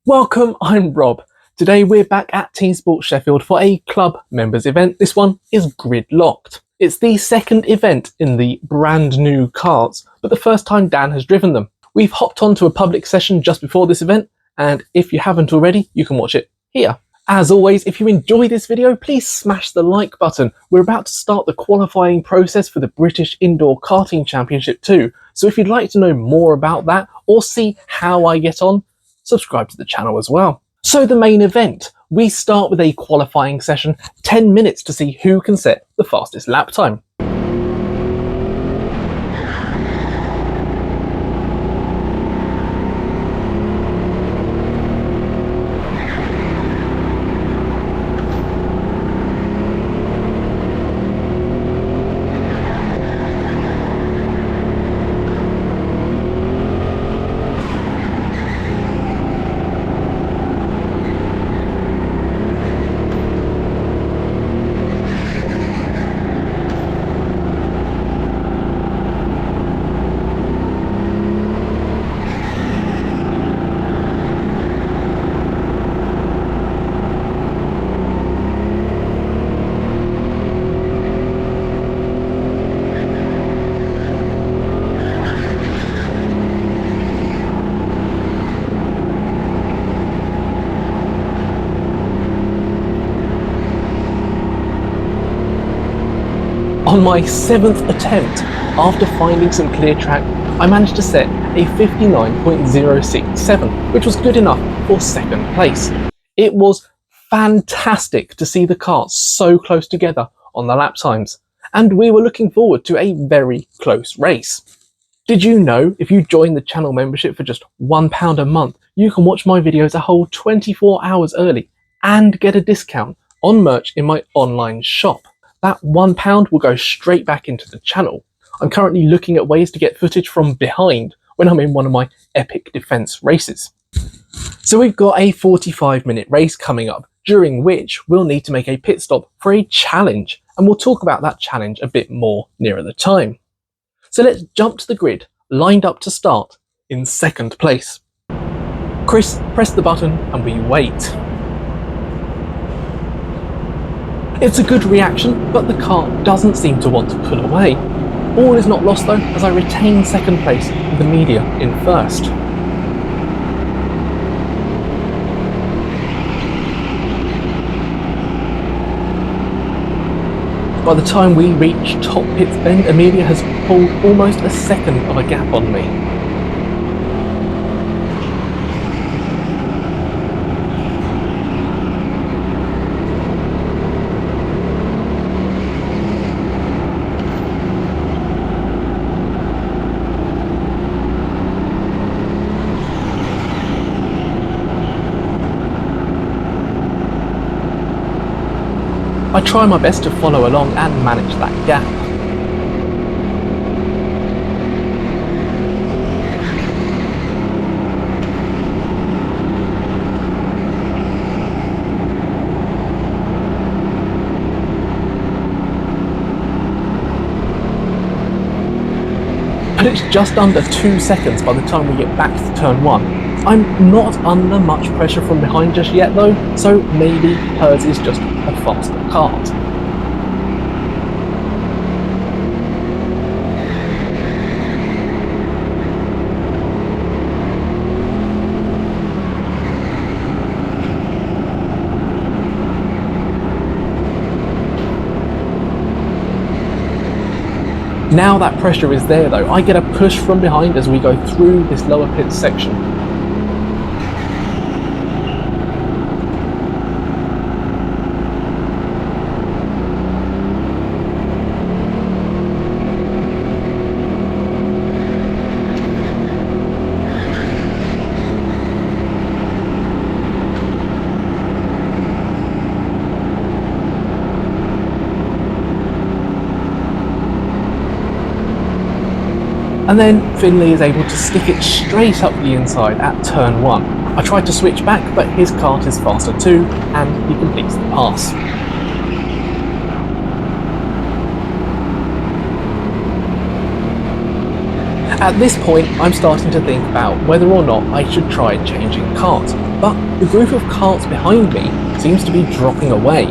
Welcome, I'm Rob. Today we're back at TeamSport Sheffield for a club members event. This one is grid locked. It's the second event in the brand new karts, but the first time Dan has driven them. We've hopped onto a public session just before this event, and if you haven't already, you can watch it here. As always, if you enjoy this video, please smash the like button. We're about to start the qualifying process for the British Indoor Karting Championship too, so if you'd like to know more about that or see how I get on, subscribe to the channel as well. So the main event, we start with a qualifying session, 10 minutes to see who can set the fastest lap time. On my 7th attempt, after finding some clear track, I managed to set a 59.067, which was good enough for second place. It was fantastic to see the karts so close together on the lap times, and we were looking forward to a very close race. Did you know if you join the channel membership for just £1 a month, you can watch my videos a whole 24 hours early and get a discount on merch in my online shop? That £1 will go straight back into the channel. I'm currently looking at ways to get footage from behind when I'm in one of my epic defense races. So we've got a 45-minute race coming up, during which we'll need to make a pit stop for a challenge, and we'll talk about that challenge a bit more nearer the time. So let's jump to the grid, lined up to start in second place. Chris, press the button and we wait. It's a good reaction, but the car doesn't seem to want to pull away. All is not lost though, as I retain second place with the media in first. By the time we reach top pits bend, Amelia has pulled almost a second of a gap on me. I try my best to follow along and manage that gap. But it's just under 2 seconds by the time we get back to turn 1. I'm not under much pressure from behind just yet though, so maybe hers is just a faster kart. Now that pressure is there though, I get a push from behind as we go through this lower pit section. And then Finley is able to stick it straight up the inside at turn 1. I tried to switch back, but his kart is faster too, and he completes the pass. At this point, I'm starting to think about whether or not I should try changing kart, but the group of karts behind me seems to be dropping away.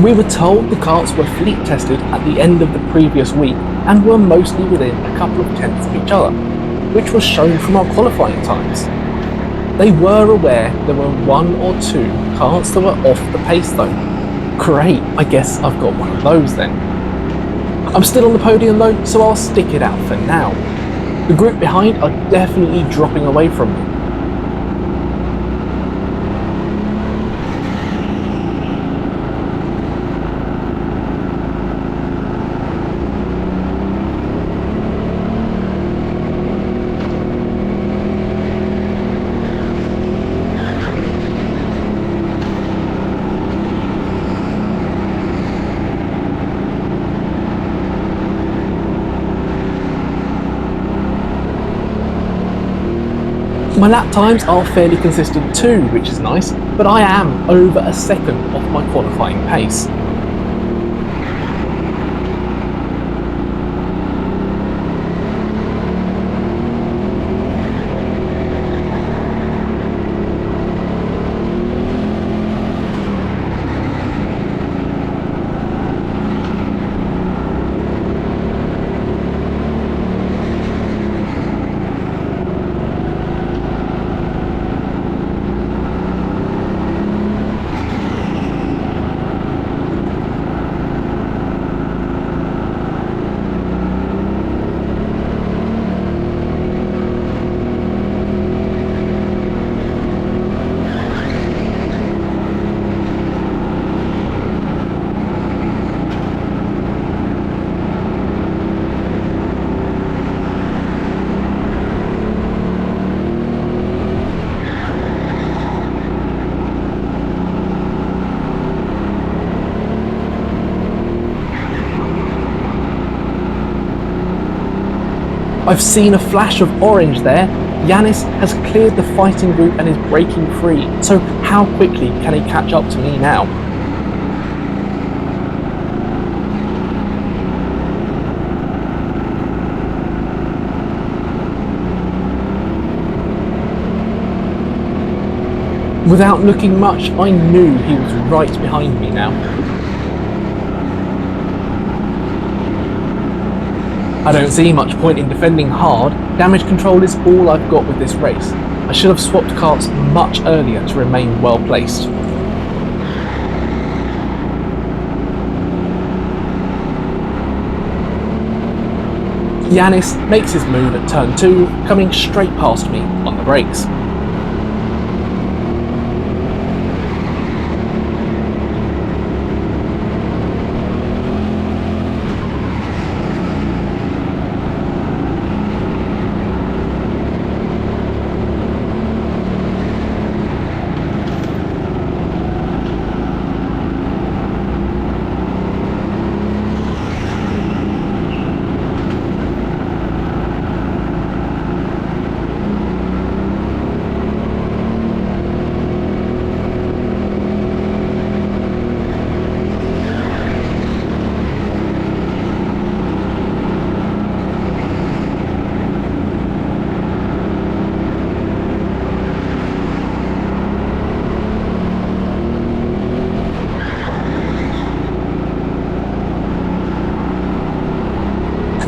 We were told the karts were fleet tested at the end of the previous week and were mostly within a couple of tenths of each other, which was shown from our qualifying times. They were aware there were 1 or 2 karts that were off the pace though. Great, I guess I've got one of those then. I'm still on the podium though, so I'll stick it out for now. The group behind are definitely dropping away from me. My lap times are fairly consistent too, which is nice, but I am over a second off my qualifying pace. I've seen a flash of orange there. Yanis has cleared the fighting group and is breaking free, so how quickly can he catch up to me now? Without looking much, I knew he was right behind me now. I don't see much point in defending hard. Damage control is all I've got with this race. I should have swapped karts much earlier to remain well placed. Yanis makes his move at turn 2, coming straight past me on the brakes.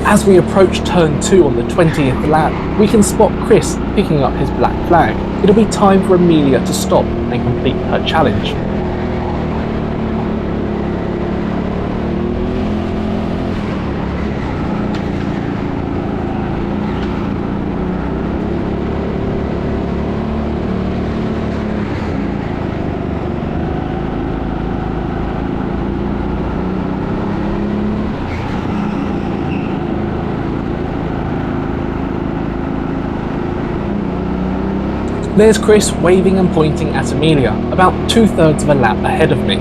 As we approach turn 2 on the 20th lap, we can spot Chris picking up his black flag. It'll be time for Amelia to stop and complete her challenge. There's Chris waving and pointing at Amelia, about 2/3 of a lap ahead of me.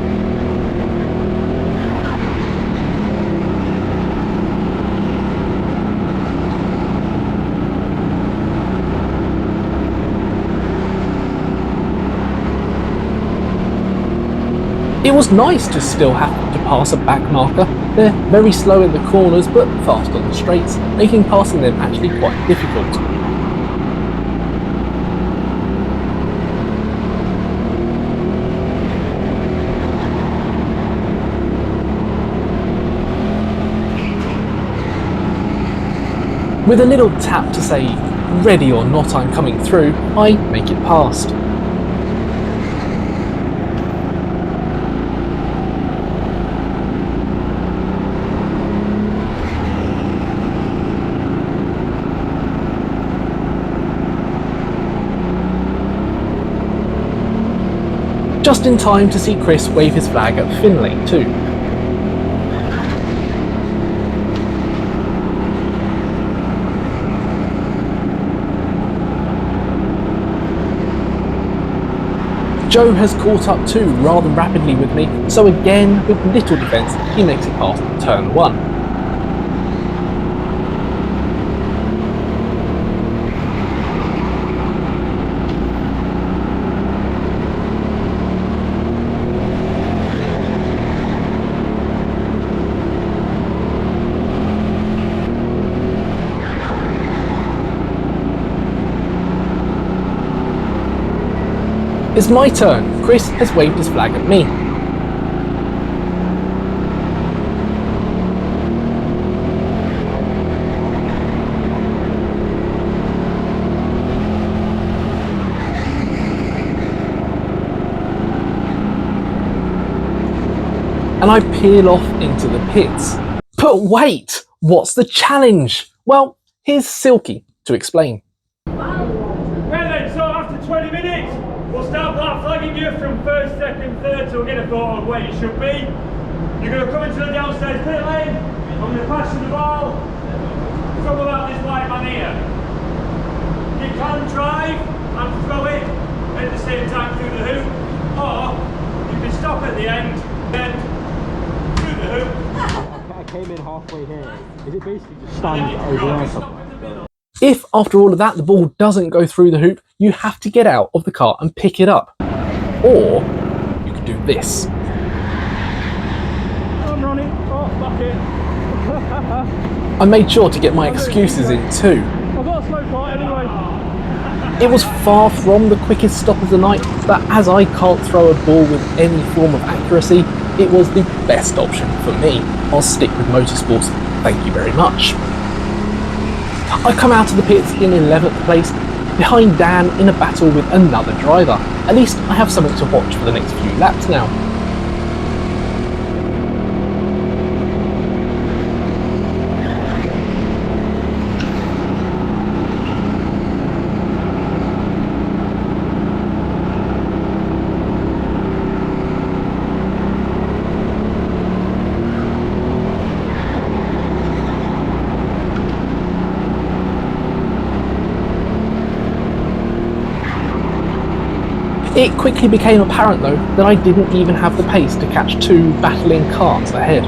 It was nice to still have to pass a back marker. They're very slow in the corners but fast on the straights, making passing them actually quite difficult. With a little tap to say, "Ready or not, I'm coming through," I make it past. Just in time to see Chris wave his flag at Finlay too. Joe has caught up too rather rapidly with me, so again, with little defence, he makes it past turn 1. It's my turn. Chris has waved his flag at me. And I peel off into the pits. But wait, what's the challenge? Well, here's Silky to explain. So after 20 minutes, we'll start black flagging you from first, second, third, so we'll get a photo of where you should be. You're going to come into the downstairs pit lane. I'm going to pass you the ball from about this white man here. You can drive and throw it at the same time through the hoop, or you can stop at the end, then through the hoop. I came in halfway here. Is it basically just stand over there or something? If, after all of that, the ball doesn't go through the hoop, you have to get out of the cart and pick it up. Or you could do this. I'm running. Oh, fuck it. I made sure to get my excuses in too. I've got a slow cart anyway. It was far from the quickest stop of the night, but as I can't throw a ball with any form of accuracy, it was the best option for me. I'll stick with motorsports, thank you very much. I come out of the pits in 11th place, behind Dan in a battle with another driver. At least I have something to watch for the next few laps now. It quickly became apparent though that I didn't even have the pace to catch two battling karts ahead.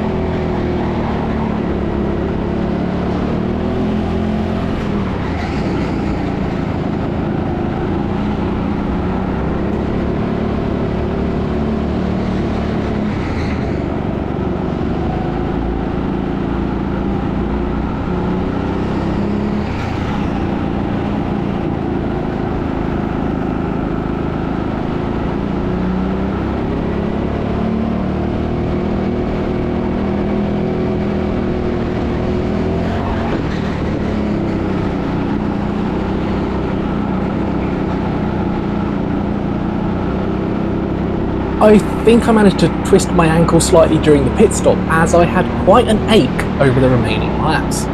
I think I managed to twist my ankle slightly during the pit stop as I had quite an ache over the remaining laps.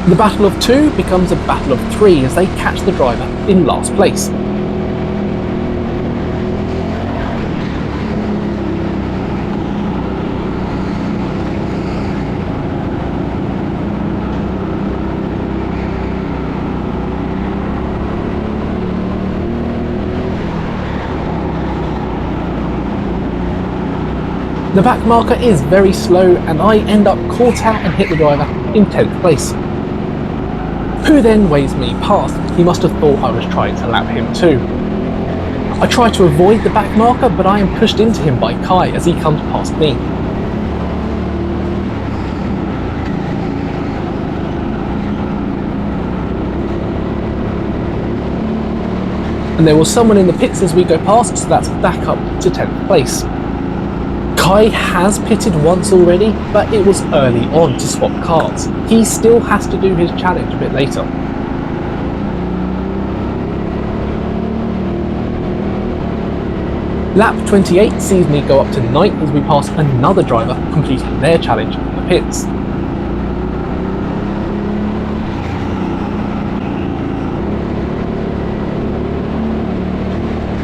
The battle of two becomes a battle of three as they catch the driver in last place. The back marker is very slow and I end up caught out and hit the driver in 10th place, who then waves me past. He must have thought I was trying to lap him too. I try to avoid the back marker, but I am pushed into him by Kai as he comes past me. And there was someone in the pits as we go past, so that's back up to 10th place. Kai has pitted once already, but it was early on to swap karts. He still has to do his challenge a bit later. Lap 28 sees me go up to 9th as we pass another driver completing their challenge in the pits.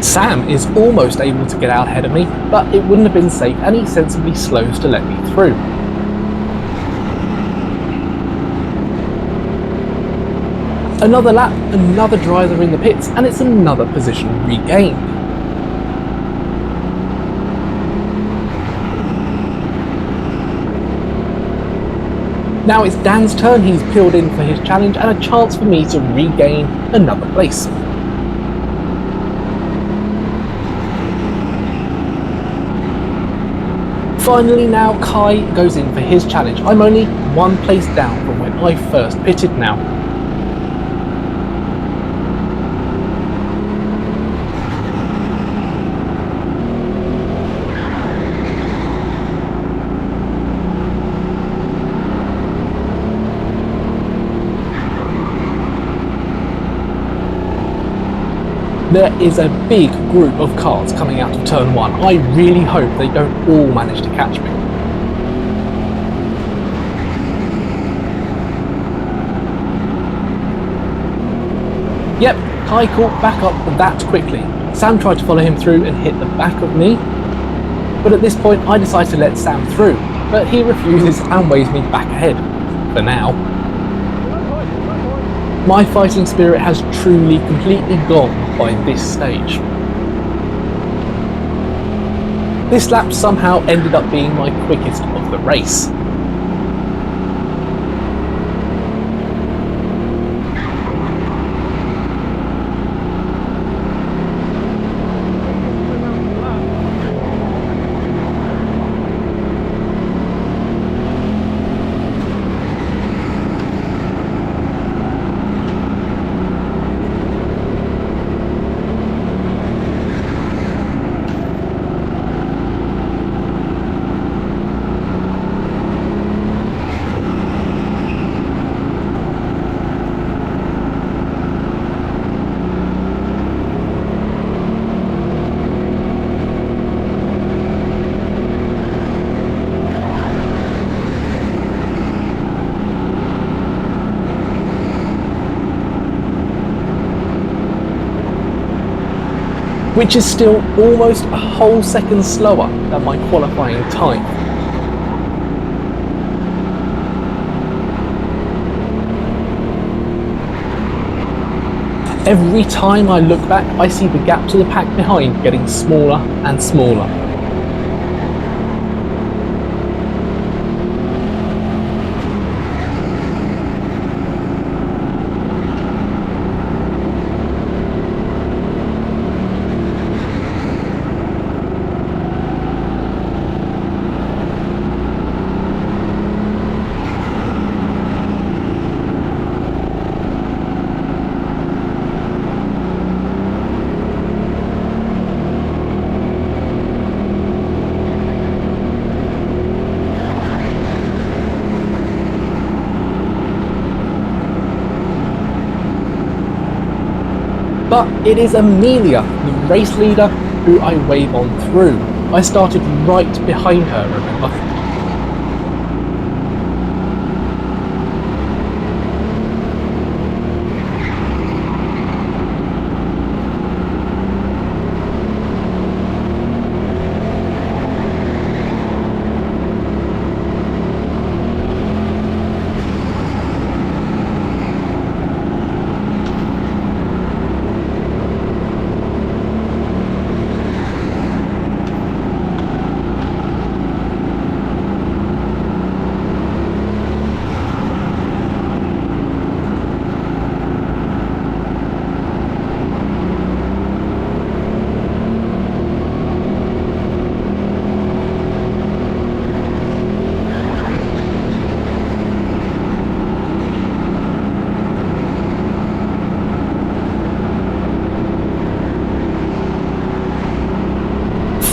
Sam is almost able to get out ahead of me, but it wouldn't have been safe and he sensibly slows to let me through. Another lap, another driver in the pits, and it's another position regained. Now it's Dan's turn. He's peeled in for his challenge and a chance for me to regain another place. Finally now Kai goes in for his challenge. I'm only one place down from when I first pitted now. There is a big group of cars coming out of turn 1. I really hope they don't all manage to catch me. Yep, Kai caught back up that quickly. Sam tried to follow him through and hit the back of me, but at this point I decide to let Sam through, but he refuses and waves me back ahead, for now. My fighting spirit has truly completely gone by this stage. This lap somehow ended up being my quickest of the race. Which is still almost a whole second slower than my qualifying time. Every time I look back, I see the gap to the pack behind getting smaller and smaller. But it is Amelia, the race leader, who I wave on through. I started right behind her, remember?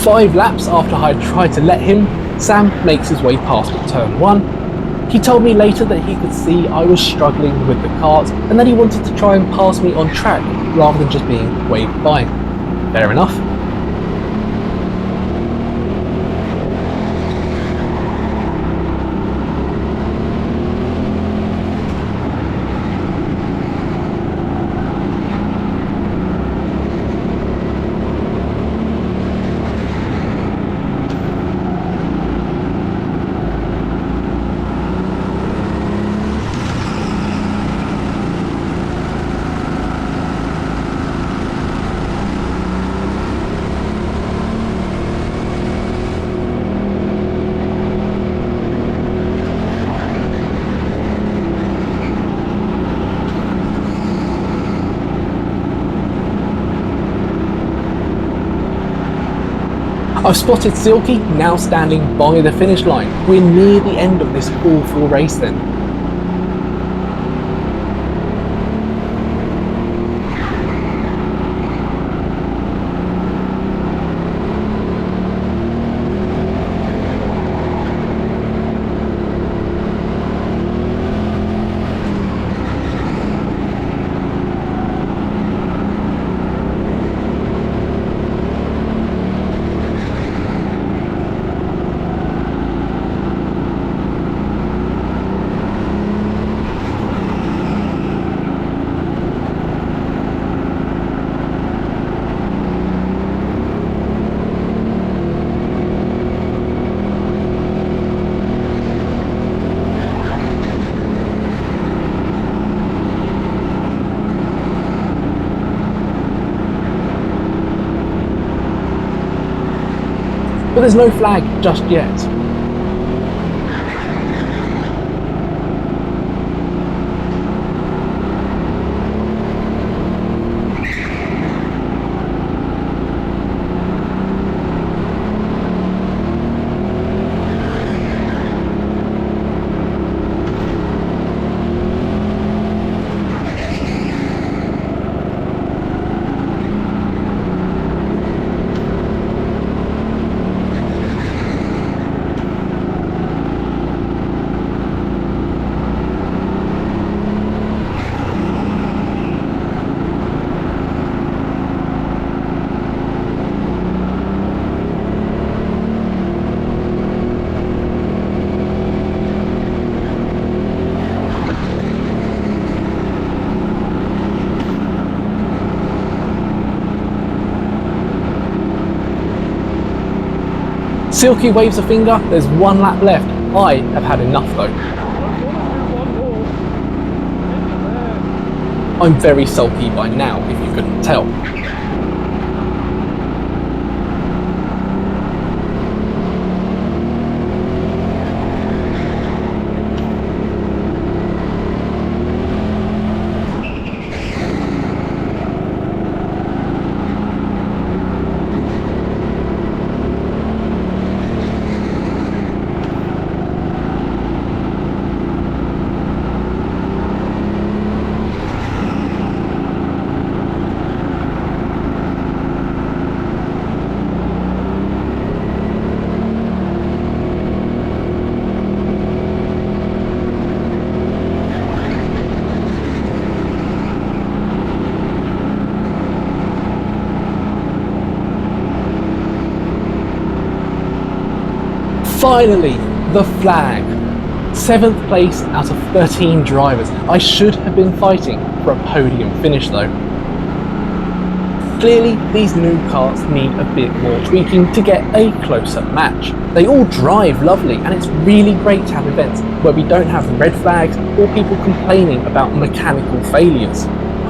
5 laps after I tried to let him, Sam makes his way past at turn 1. He told me later that he could see I was struggling with the kart and that he wanted to try and pass me on track rather than just being waved by. Fair enough. I've spotted Silky now standing by the finish line. We're near the end of this awful race then. But there's no flag just yet. Silky waves a finger, there's 1 lap left. I have had enough though. I'm very sulky by now, if you couldn't tell. Finally, the flag. 7th place out of 13 drivers. I should have been fighting for a podium finish though. Clearly, these new karts need a bit more tweaking to get a closer match. They all drive lovely, and it's really great to have events where we don't have red flags or people complaining about mechanical failures.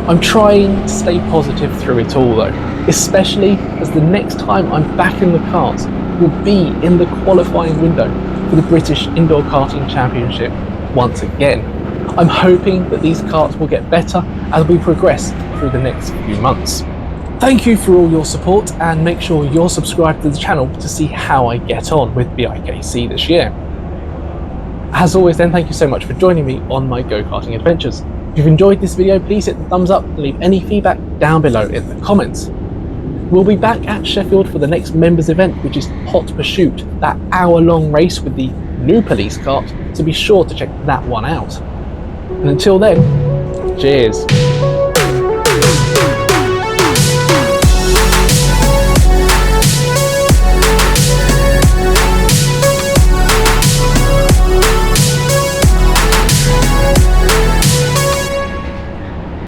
I'm trying to stay positive through it all though, especially as the next time I'm back in the karts will be in the qualifying window for the British Indoor Karting Championship once again. I'm hoping that these karts will get better as we progress through the next few months. Thank you for all your support, and make sure you're subscribed to the channel to see how I get on with BIKC this year. As always then, thank you so much for joining me on my go-karting adventures. If you've enjoyed this video, please hit the thumbs up and leave any feedback down below in the comments. We'll be back at Sheffield for the next members event, which is Hot Pursuit, that hour-long race with the new police kart, so be sure to check that one out. And until then, cheers.